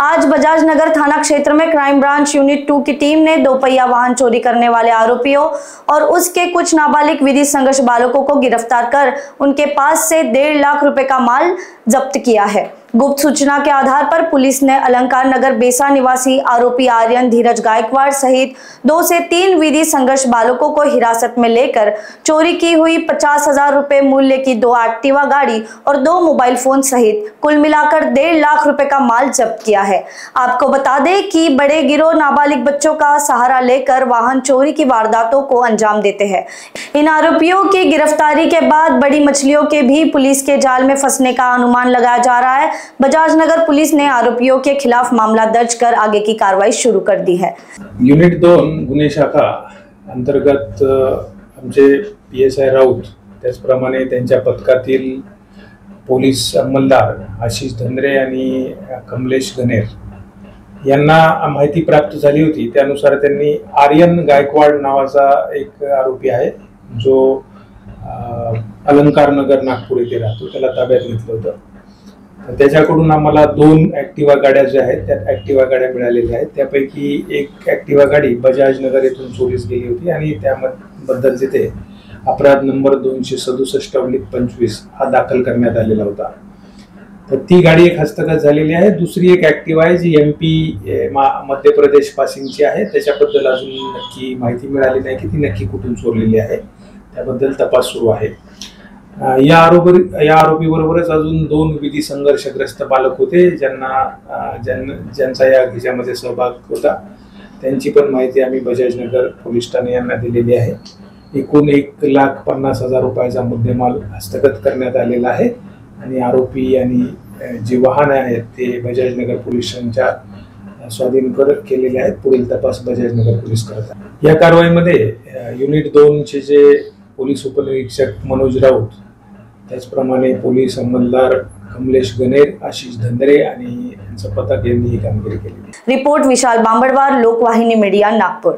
आज बजाज नगर थाना क्षेत्र में क्राइम ब्रांच यूनिट 2 की टीम ने दोपहिया वाहन चोरी करने वाले आरोपियों और उसके कुछ नाबालिग विधि संघर्ष बालकों को गिरफ्तार कर उनके पास से 1.5 लाख रुपए का माल जब्त किया है। गुप्त सूचना के आधार पर पुलिस ने अलंकार नगर बेसा निवासी आरोपी आर्यन धीरज गायकवाड़ सहित 2 से 3 विधि संघर्ष बालकों को हिरासत में लेकर चोरी की हुई 50,000 रुपए मूल्य की 2 एक्टिवा गाड़ी और 2 मोबाइल फोन सहित कुल मिलाकर 1.5 लाख रुपए का माल जब्त किया है। आपको बता दें कि बड़े गिरोह नाबालिग बच्चों का सहारा लेकर वाहन चोरी की वारदातों को अंजाम देते हैं। इन आरोपियों की गिरफ्तारी के बाद बड़ी मछलियों के भी पुलिस के जाल में फंसने का अनुमान लगाया जा रहा है। बजाज नगर पुलिस ने आरोपियों के खिलाफ मामला दर्ज कर आगे की कार्रवाई शुरू कर दी है। युनिट 2 गुन्हे शाखा अंतर्गत आमचे PSI राऊत त्याचप्रमाणे त्यांच्या पथकातील पोलीस अंमलदार आशिष धंद्रे आणि कमलेश गणेर यांना माहिती प्राप्त झाली होती। त्यानुसार त्यांनी आर्यन गायकवाड नावाचा एक आरोपी आहे जो अलंकार नगर नागपूर येथे राहतो, त्याला ताब्यात घेतलं होतं। त्याच्याकडून आम्हाला 2 ॲक्टिवा गाड्या ज्या आहेत त्या ॲक्टिवा गाड्या मिळालेल्या आहेत। त्यापैकी एक ॲक्टिवा गाडी बजाज नगर येथून चोरीस गेली होती आणि त्याबद्दल तिथे अपराध नंबर 267/25 हा दाखल करण्यात आलेला होता। तर ती गाडी एक हस्तगत झालेली आहे। दुसरी एक ॲक्टिवा आहे जी MP मध्य प्रदेश पासिंगची आहे। त्याच्याबद्दल अजून नक्की माहिती मिळाली नाही की ती नक्की कुठून चोरलेली आहे, त्याबद्दल तपास सुरू आहे। या आरोपी बरोबरच अजून 2 विधी संघर्षग्रस्त बालक होते ज्यांचा या घटनेमध्ये सहभाग होता। त्यांची पण माहिती आम्ही बजाज नगर पोलीस ठाणे यांना दिलेली आहे। एकूण 1,50,000 रुपयाचा मुद्देमाल हस्तगत करण्यात आलेला आहे आणि आरोपी आणि जे वाहन आहेत ते बजाज नगर पोलिसांच्या स्वाधीन केलेले आहेत। पुढील तपास बजाज नगर पोलीस करत आहेत। या कारवाईमध्ये युनिट 2 चे जे पोलीस उपनिरीक्षक मनोज राऊत, त्याचप्रमाणे पोलीस अंमलदार कमलेश गणेर, आशिष धंद्रे आणि यांचं पथक यांनी ही कामगिरी केली। रिपोर्ट विशाल बांबड़वार, लोकवाहिनी मीडिया, नागपुर।